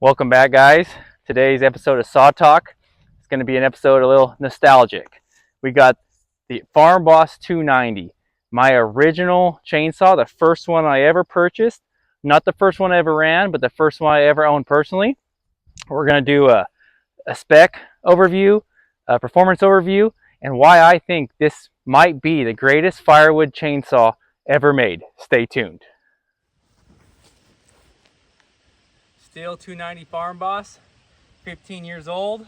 Welcome back, guys. Today's episode of Saw Talk is going to be an episode a little nostalgic. We got the Farm Boss 290, my original chainsaw, the first one I ever purchased. Not the first one I ever ran, but the first one I ever owned personally. We're going to do a spec overview, a performance overview, and why I think this might be the greatest firewood chainsaw ever made. Stay tuned. Stihl 290 Farm Boss, 15 years old,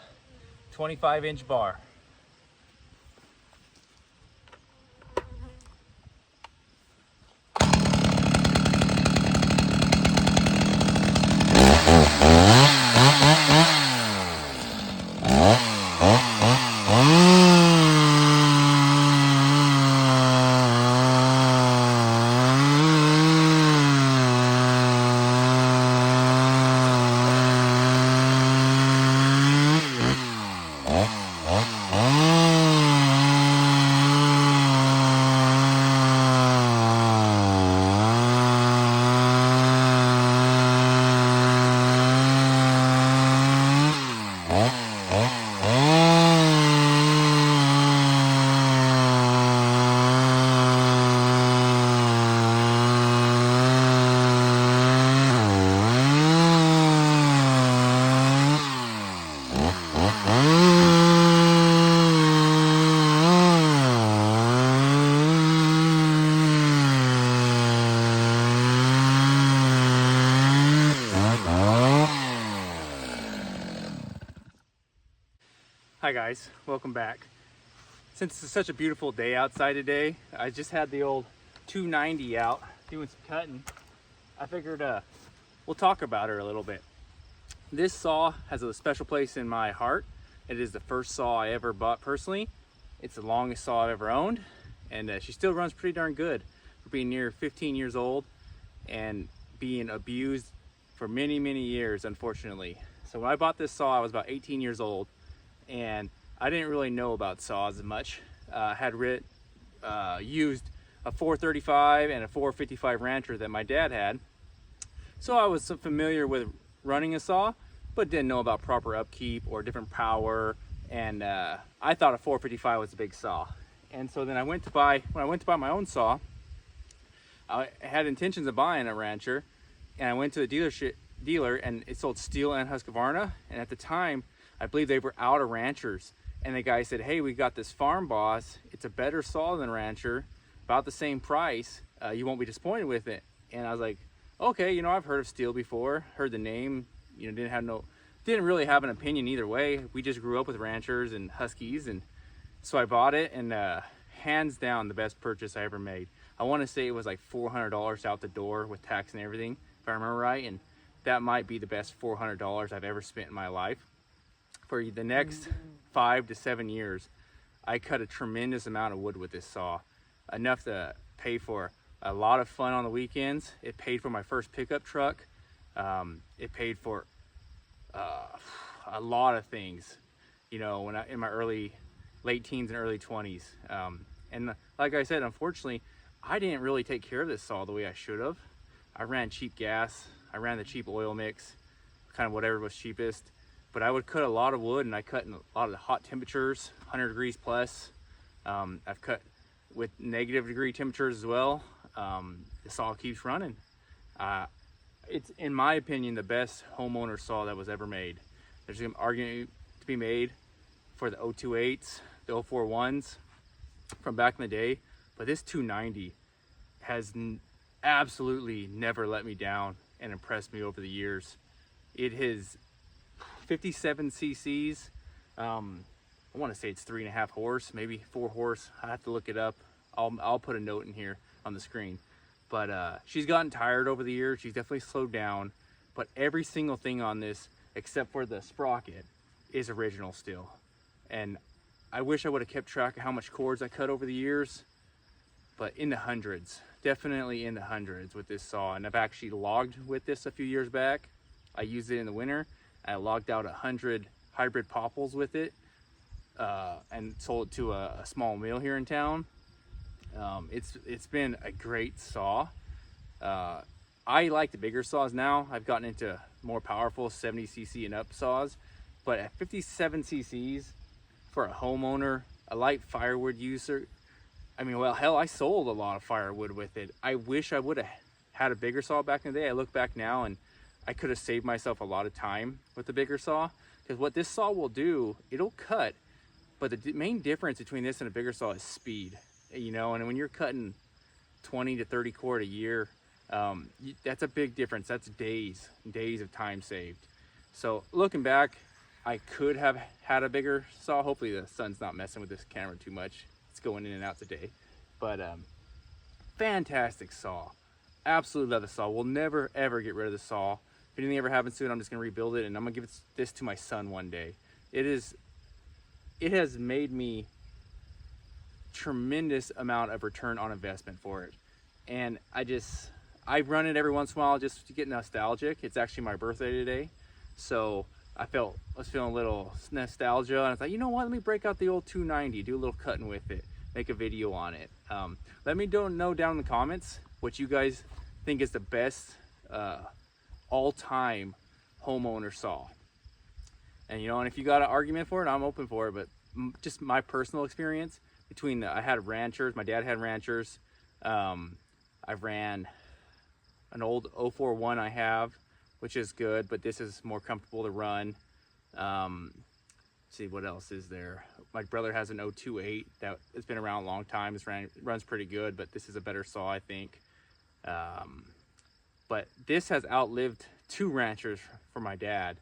25-inch bar. Hi guys, welcome back. Since it's such a beautiful day outside today, I just had the old 290 out doing some cutting. I figured we'll talk about her a little bit. This saw has a special place in my heart. It is the first saw I ever bought personally. It's the longest saw I've ever owned, and she still runs pretty darn good for being near 15 years old and being abused for many years, unfortunately. So when I bought this saw, I was about 18 years old, and I didn't really know about saws as much. Had used a 435 and a 455 Rancher that my dad had, so I was familiar with running a saw, but didn't know about proper upkeep or different power. And I thought a 455 was a big saw. And so then when I went to buy my own saw, I had intentions of buying a Rancher, and I went to the dealer, and it sold Stihl and Husqvarna. And at the time, I believe they were out of Ranchers, and the guy said, "Hey, we got this Farm Boss. It's a better saw than Rancher, about the same price. You won't be disappointed with it." And I was like, "Okay, I've heard of Stihl before, heard the name. Didn't really have an opinion either way. We just grew up with Ranchers and Huskies, and so I bought it, and hands down the best purchase I ever made. I want to say it was like $400 out the door with tax and everything, if I remember right, and that might be the best $400 I've ever spent in my life. For the next 5 to 7 years, I cut a tremendous amount of wood with this saw, enough to pay for a lot of fun on the weekends. It paid for my first pickup truck. It paid for a lot of things, when in my late teens and early 20s. And like I said, unfortunately, I didn't really take care of this saw the way I should have. I ran cheap gas. I ran the cheap oil mix, kind of whatever was cheapest. But I would cut a lot of wood, and I cut in a lot of the hot temperatures, 100 degrees plus. I've cut with negative degree temperatures as well. The saw keeps running. It's, in my opinion, the best homeowner saw that was ever made. There's an argument to be made for the 028s, the 041s from back in the day, but this 290 has absolutely never let me down and impressed me over the years. It has 57 cc's. I want to say it's 3.5 horse, maybe 4 horse. I have to look it up. I'll put a note in here on the screen. But she's gotten tired over the years. She's definitely slowed down. But every single thing on this, except for the sprocket, is original still. And I wish I would have kept track of how much cords I cut over the years, but in the hundreds, definitely in the hundreds with this saw. And I've actually logged with this a few years back. I used it in the winter. I logged out 100 hybrid popples with it, and sold it to a small mill here in town. It's been a great saw. I like the bigger saws now. I've gotten into more powerful 70cc and up saws, but at 57 cc's for a homeowner, a light firewood user, I mean, well, hell, I sold a lot of firewood with it. I wish I would have had a bigger saw back in the day. I look back now and I could have saved myself a lot of time with the bigger saw, because what this saw will do, it'll cut, but the main difference between this and a bigger saw is speed, you know. And when you're cutting 20 to 30 cord a year, that's a big difference. That's days of time saved. So looking back, I could have had a bigger saw. Hopefully the sun's not messing with this camera too much. It's going in and out today, but fantastic saw. Absolutely love the saw. We'll never ever get rid of the saw. If anything ever happens to it, I'm just gonna rebuild it, and I'm gonna give this to my son one day. It has made me tremendous amount of return on investment for it, and I run it every once in a while just to get nostalgic. It's actually my birthday today, so I was feeling a little nostalgia, and I thought, you know what, let me break out the old 290, do a little cutting with it, make a video on it. Let me know down in the comments what you guys think is the best all-time homeowner saw. And you know, and if you got an argument for it, I'm open for it. But just my personal experience between I had ranchers, my dad had ranchers. I ran an old 041 I have, which is good, but this is more comfortable to run. See what else is there. My brother has an 028 that has been around a long time. It runs pretty good, but this is a better saw, I think. But this has outlived 2 ranchers for my dad,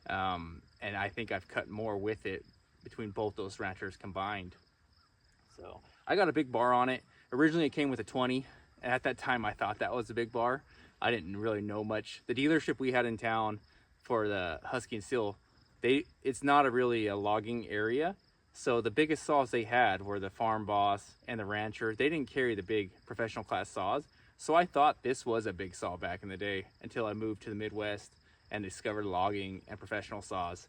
and I think I've cut more with it between both those ranchers combined. So I got a big bar on it. Originally it came with a 20, and at that time I thought that was a big bar. I didn't really know much. The dealership we had in town for the Husky and Stihl, it's not really a logging area, so the biggest saws they had were the Farm Boss and the Rancher. They didn't carry the big professional class saws, so I thought this was a big saw back in the day until I moved to the Midwest and discovered logging and professional saws.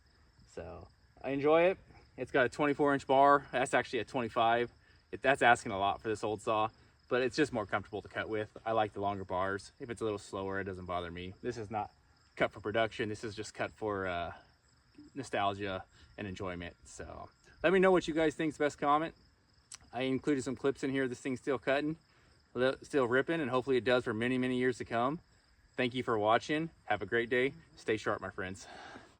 So I enjoy it. It's got a 24-inch bar. That's actually a 25. That's asking a lot for this old saw, but it's just more comfortable to cut with. I like the longer bars. If it's a little slower, it doesn't bother me. This is not cut for production. This is just cut for nostalgia and enjoyment. So let me know what you guys think's best comment. I included some clips in here. This thing's still cutting, still ripping, and hopefully it does for many, many years to come. Thank you for watching. Have a great day. Stay sharp, my friends.